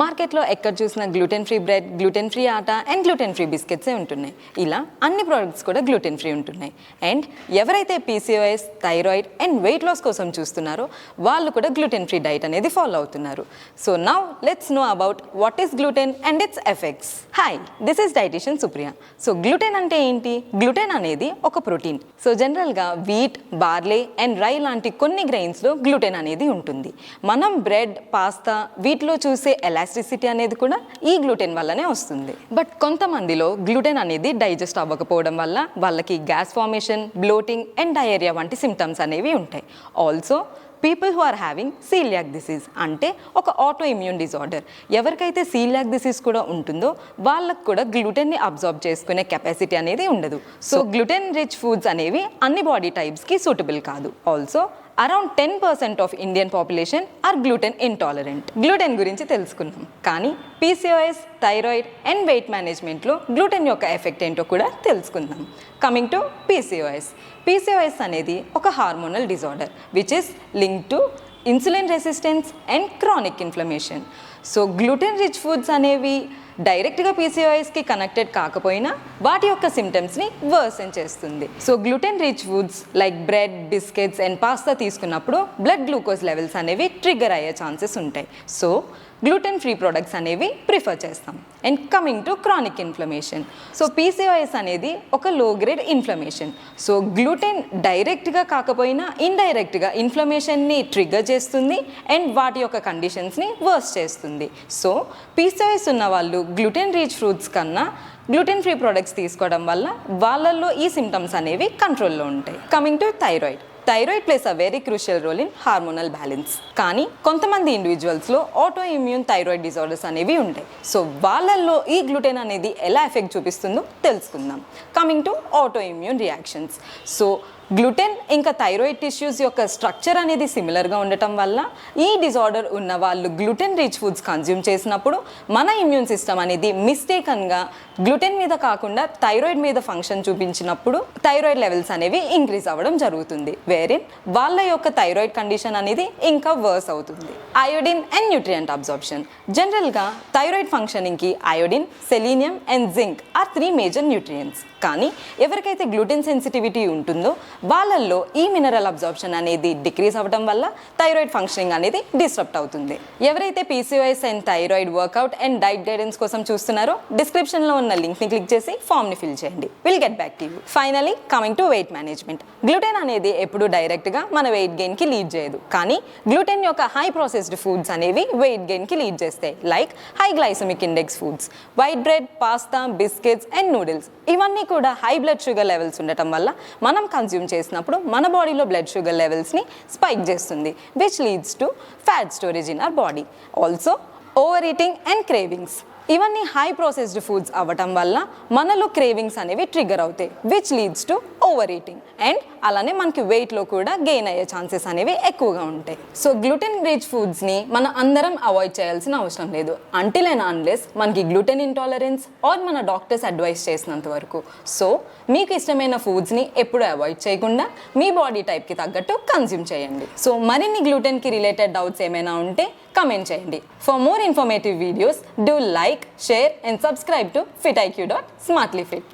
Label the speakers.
Speaker 1: మార్కెట్లో ఎక్కడ చూసినా gluten free bread, gluten free ఆటా అండ్ గ్లూటెన్ ఫ్రీ బిస్కెట్సే ఉంటున్నాయి. ఇలా అన్ని ప్రోడక్ట్స్ కూడా గ్లూటెన్ ఫ్రీ ఉంటున్నాయి. అండ్ ఎవరైతే PCOS, thyroid and weight loss కోసం చూస్తున్నారో వాళ్ళు కూడా గ్లూటెన్ ఫ్రీ డైట్ అనేది ఫాలో అవుతున్నారు. So now let's know about what is gluten and its effects. Hi, this is dietician Supriya. So gluten అంటే ఏంటి? గ్లూటెన్ అనేది ఒక ప్రోటీన్. సో జనరల్గా వీట్, బార్లే అండ్ రై లాంటి కొన్ని గ్రెయిన్స్లో గ్లూటెన్ అనేది ఉంటుంది. మనం బ్రెడ్, పాస్తా వీటిలో చూసే ఎలాస్టిసిటీ అనేది కూడా ఈ గ్లూటెన్ వల్లనే వస్తుంది. బట్ కొంతమందిలో గ్లూటెన్ అనేది డైజెస్ట్ అవ్వకపోవడం వల్ల వాళ్ళకి gas formation, bloating and diarrhea వంటి సిమ్టమ్స్ అనేవి ఉంటాయి. Also people who are having celiac disease అంటే ఒక ఆటో ఇమ్యూన్ డిజార్డర్, ఎవరికైతే celiac డిసీజ్ కూడా ఉంటుందో వాళ్ళకు కూడా గ్లూటెన్ని అబ్జార్బ్ చేసుకునే కెపాసిటీ అనేది ఉండదు. సో గ్లూటెన్ రిచ్ ఫుడ్స్ అనేవి అన్ని బాడీ టైప్స్కి సూటబుల్ కాదు. Also around 10% of Indian population are gluten intolerant. Gluten గురించి తెలుసుకున్నాం, కానీ PCOS, థైరాయిడ్ అండ్ వెయిట్ మేనేజ్మెంట్లో గ్లూటెన్ యొక్క ఎఫెక్ట్ ఏంటో కూడా తెలుసుకుందాం. కమింగ్ టు PCOS అనేది ఒక hormonal disorder which is linked to insulin resistance and chronic inflammation. So gluten rich foods అనేవి డైరెక్ట్గా PCOSకి కనెక్టెడ్ కాకపోయినా వాటి యొక్క సిమ్టమ్స్ని వర్సన్ చేస్తుంది. So gluten rich foods like bread, biscuits and pasta తీసుకున్నప్పుడు బ్లడ్ గ్లూకోజ్ లెవెల్స్ అనేవి ట్రిగ్గర్ అయ్యే ఛాన్సెస్ ఉంటాయి. సో గ్లూటెన్ ఫ్రీ ప్రొడక్ట్స్ అనేవి ప్రిఫర్ చేస్తాం. And coming to chronic inflammation. So PCOS అనేది ఒక లో గ్రేడ్ ఇన్ఫ్లమేషన్. సో గ్లూటెన్ డైరెక్ట్గా కాకపోయినా ఇండైరెక్ట్గా ఇన్ఫ్లమేషన్ని ట్రిగ్గర్ చేస్తుంది అండ్ వాటి యొక్క కండిషన్స్ని వర్స్ చేస్తుంది. సో PCOS ఉన్న వాళ్ళు గ్లూటెన్ రిచ్ ఫ్రూట్స్ కన్నా గ్లూటెన్ ఫ్రీ ప్రొడక్ట్స్ తీసుకోవడం వల్ల వాళ్ళల్లో ఈ సిమ్టమ్స్ అనేవి కంట్రోల్లో ఉంటాయి. Coming to thyroid plays a very crucial role in hormonal balance. కానీ కొంతమంది ఇండివిజువల్స్లో ఆటో ఇమ్యూన్ థైరాయిడ్ డిజార్డర్స్ అనేవి ఉంటాయి. సో వాళ్ళల్లో ఈ గ్లూటెన్ అనేది ఎలా ఎఫెక్ట్ చూపిస్తుందో తెలుసుకుందాం. Coming to auto immune reactions. So gluten ఇంకా థైరాయిడ్ టిష్యూస్ యొక్క స్ట్రక్చర్ అనేది సిమిలర్గా ఉండటం వల్ల ఈ డిజార్డర్ ఉన్న వాళ్ళు గ్లూటెన్ రిచ్ ఫుడ్స్ కన్జ్యూమ్ చేసినప్పుడు మన ఇమ్యూన్ సిస్టమ్ అనేది మిస్టేకన్గా గ్లూటెన్ మీద కాకుండా థైరాయిడ్ మీద ఫంక్షన్ చూపించినప్పుడు థైరాయిడ్ లెవెల్స్ అనేవి ఇంక్రీజ్ అవ్వడం జరుగుతుంది, వేరిన్ వాళ్ళ యొక్క థైరాయిడ్ కండిషన్ అనేది ఇంకా వర్స్ అవుతుంది. Iodine and nutrient absorption. జనరల్గా థైరాయిడ్ ఫంక్షనింగ్కి iodine, selenium and zinc are 3 major nutrients. కానీ ఎవరికైతే గ్లూటెన్ సెన్సిటివిటీ ఉంటుందో వాళ్ళల్లో ఈ మినరల్ అబ్జార్ప్షన్ అనేది డిక్రీజ్ అవ్వడం వల్ల థైరాయిడ్ ఫంక్షనింగ్ అనేది డిస్టర్బ్ అవుతుంది. ఎవరైతే PCOS and thyroid workout and diet guidance కోసం చూస్తున్నారో డిస్క్రిప్షన్లో ఉన్న లింక్ని క్లిక్ చేసి ఫామ్ని ఫిల్ చేయండి. Will get back to you. Finally coming to weight management. Gluten అనేది ఎప్పుడు డైరెక్ట్గా మన వెయిట్ గెయిన్కి లీడ్ చేయదు, కానీ గ్లూటెన్ యొక్క హై ప్రాసెస్డ్ ఫుడ్స్ అనేవి వెయిట్ గెయిన్కి లీడ్ చేస్తాయి. Like high glycemic index foods, white bread, pasta, biscuits and noodles. ఇవన్నీ కూడా హై బ్లడ్ షుగర్ లెవెల్స్ ఉండటం వల్ల మనం కన్జ్యూమ్ చేసినప్పుడు మన బాడీలో బ్లడ్ షుగర్ లెవెల్స్ని స్పైక్ చేస్తుంది, which leads to fat storage in our body. Also over eating and cravings. ఇవన్నీ హై ప్రాసెస్డ్ ఫుడ్స్ అవ్వటం వల్ల మనలో క్రేవింగ్స్ అనేవి ట్రిగ్గర్ అవుతాయి, which leads to over eating. And అలానే మనకి వెయిట్లో కూడా గెయిన్ అయ్యే ఛాన్సెస్ అనేవి ఎక్కువగా ఉంటాయి. సో గ్లూటెన్ రిచ్ ఫుడ్స్ని మనం అందరం అవాయిడ్ చేయాల్సిన అవసరం లేదు, అంటిల్ అండ్ అన్లెస్ మనకి గ్లూటెన్ ఇంటాలరెన్స్ ఆర్ మన డాక్టర్స్ అడ్వైస్ చేసినంత వరకు. సో మీకు ఇష్టమైన ఫుడ్స్ని ఎప్పుడు అవాయిడ్ చేయకుండా మీ బాడీ టైప్కి తగ్గట్టు కన్జ్యూమ్ చేయండి. సో మరిన్ని గ్లూటెన్కి రిలేటెడ్ డౌట్స్ ఏమైనా ఉంటే కమెంట్ చేయండి. For more informative videos, do like, share and subscribe to Fitiq.Smartlyfit.